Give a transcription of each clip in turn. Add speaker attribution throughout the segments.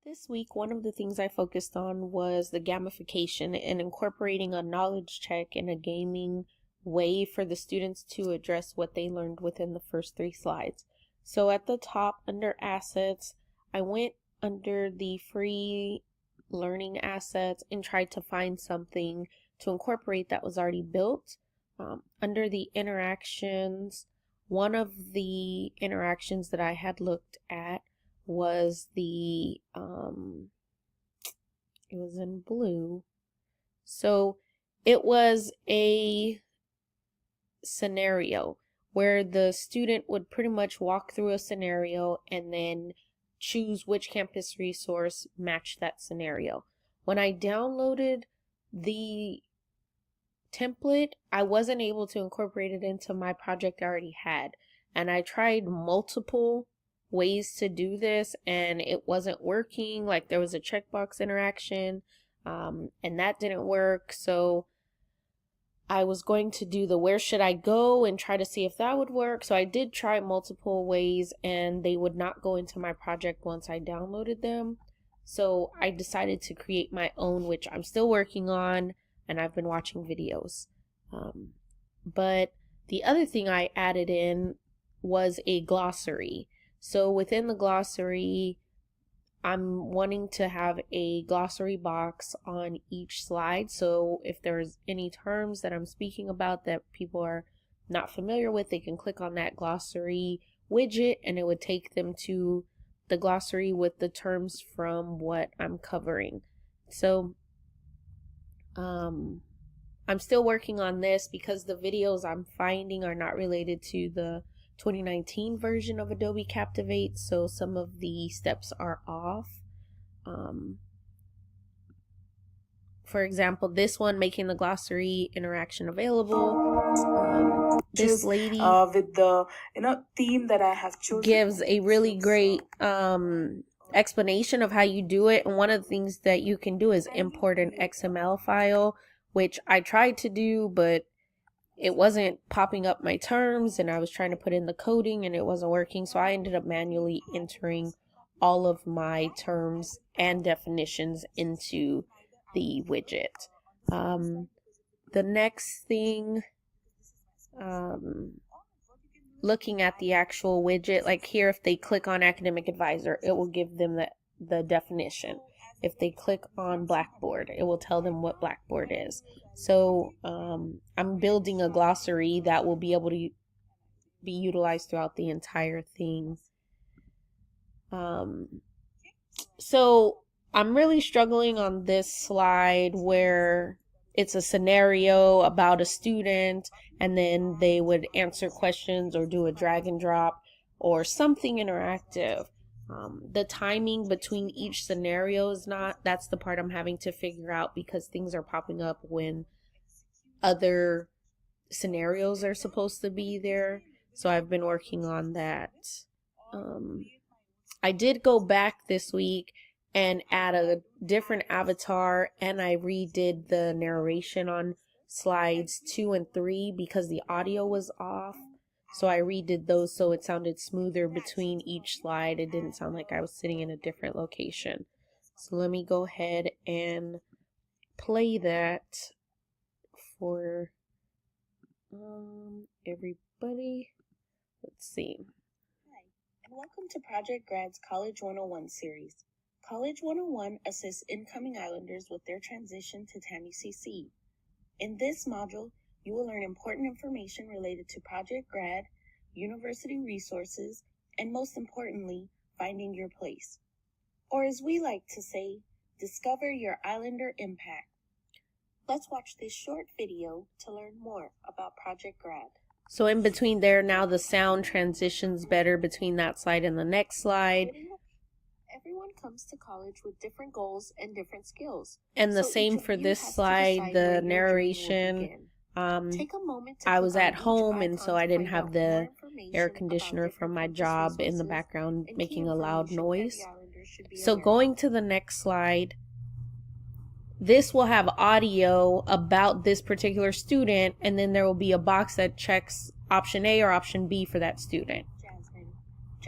Speaker 1: This week, one of the things I focused on was the gamification and incorporating a knowledge check in a gaming way for the students to address what they learned within the first 3 slides. So at the top under assets, I went under the free learning assets and tried to find something to incorporate that was already built. Under the interactions, one of the interactions that I had looked at was the it was in blue. So it was a scenario where the student would pretty much walk through a scenario and then choose which campus resource matched that scenario. When I downloaded the template, I wasn't able to incorporate it into my project I already had, and I tried multiple ways to do this and it wasn't working. Like there was a checkbox interaction and that didn't work, so I was going to do the where should I go and try to see if that would work. So I did try multiple ways and they would not go into my project once I downloaded them. So I decided to create my own, which I'm still working on, and I've been watching videos. But the other thing I added in was a glossary. So within the glossary, I'm wanting to have a glossary box on each slide. So if there's any terms that I'm speaking about that people are not familiar with, they can click on that glossary widget and it would take them to the glossary with the terms from what I'm covering. So I'm still working on this because the videos I'm finding are not related to the 2019 version of Adobe Captivate, so some of the steps are off. For example, this one, making the glossary interaction available. This lady
Speaker 2: with the theme that I have chosen
Speaker 1: gives a really great explanation of how you do it, and one of the things that you can do is import an XML file, which I tried to do, but it wasn't popping up my terms, and I was trying to put in the coding and it wasn't working, so I ended up manually entering all of my terms and definitions into the widget. The next thing, looking at the actual widget, like here, if they click on Academic Advisor, it will give them the definition. If they click on Blackboard, it will tell them what Blackboard is. So I'm building a glossary that will be able to be utilized throughout the entire thing. So I'm really struggling on this slide where it's a scenario about a student and then they would answer questions or do a drag and drop or something interactive. The timing between each scenario is not, that's the part I'm having to figure out because things are popping up when other scenarios are supposed to be there. So I've been working on that. I did go back this week and add a different avatar, and I redid the narration on slides 2 and 3 because the audio was off. So I redid those so it sounded smoother between each slide. It didn't sound like I was sitting in a different location. So let me go ahead and play that for everybody. Let's see.
Speaker 3: Hi, and welcome to Project Grad's College 101 series. College 101 assists incoming Islanders with their transition to TAMUCC. In this module, you will learn important information related to Project Grad, university resources, and most importantly, finding your place. Or as we like to say, discover your Islander impact. Let's watch this short video to learn more about Project Grad.
Speaker 1: So in between there, now the sound transitions better between that slide and the next slide.
Speaker 3: Everyone comes to college with different goals and different skills.
Speaker 1: And the same for this slide, the narration. I was at home, and so I didn't have the air conditioner from my job in the background making a loud noise. So going to the next slide, this will have audio about this particular student, and then there will be a box that checks option A or option B for that student.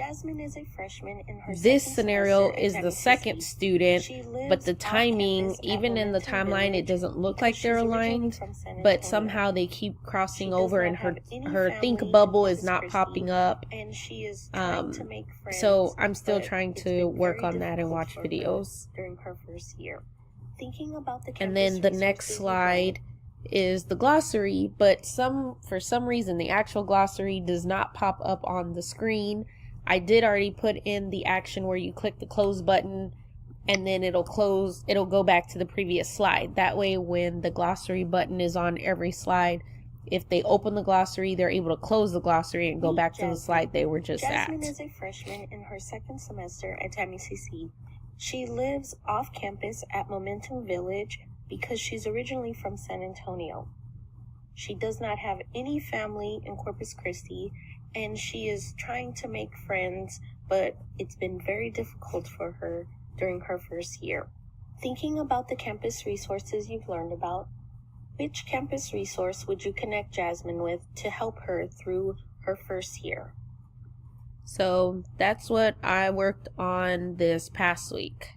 Speaker 3: Jasmine is a freshman in her
Speaker 1: This
Speaker 3: second
Speaker 1: scenario
Speaker 3: semester at
Speaker 1: is the
Speaker 3: TAMUCC.
Speaker 1: second student,
Speaker 3: She lives
Speaker 1: but the
Speaker 3: off
Speaker 1: timing,
Speaker 3: campus at
Speaker 1: even in the
Speaker 3: Momentum
Speaker 1: timeline, it
Speaker 3: Village
Speaker 1: doesn't look
Speaker 3: because
Speaker 1: like they're
Speaker 3: she's originally
Speaker 1: aligned,
Speaker 3: from San
Speaker 1: but
Speaker 3: Antonio.
Speaker 1: somehow they keep crossing
Speaker 3: She does
Speaker 1: over
Speaker 3: not
Speaker 1: and
Speaker 3: have any
Speaker 1: her think
Speaker 3: family in
Speaker 1: bubble is
Speaker 3: Corpus
Speaker 1: not
Speaker 3: Christi,
Speaker 1: popping up.
Speaker 3: and she is trying to make friends.
Speaker 1: So I'm still
Speaker 3: but
Speaker 1: trying
Speaker 3: it's
Speaker 1: to
Speaker 3: been
Speaker 1: work
Speaker 3: very
Speaker 1: on that and
Speaker 3: difficult
Speaker 1: watch
Speaker 3: for her
Speaker 1: videos.
Speaker 3: during her first year. Thinking about the
Speaker 1: And
Speaker 3: campus
Speaker 1: then the next
Speaker 3: resources
Speaker 1: slide is the glossary, but for some reason the actual glossary does not pop up on the screen. I did already put in the action where you click the close button and then it'll go back to the previous slide. That way when the glossary button is on every slide, if they open the glossary, they're able to close the glossary and go back to the slide they were just at.
Speaker 3: Jasmine is a freshman in her second semester at TAMUCC. She lives off campus at Momentum Village because she's originally from San Antonio. She does not have any family in Corpus Christi, and she is trying to make friends, but it's been very difficult for her during her first year. Thinking about the campus resources you've learned about, which campus resource would you connect Jasmine with to help her through her first year?
Speaker 1: So that's what I worked on this past week.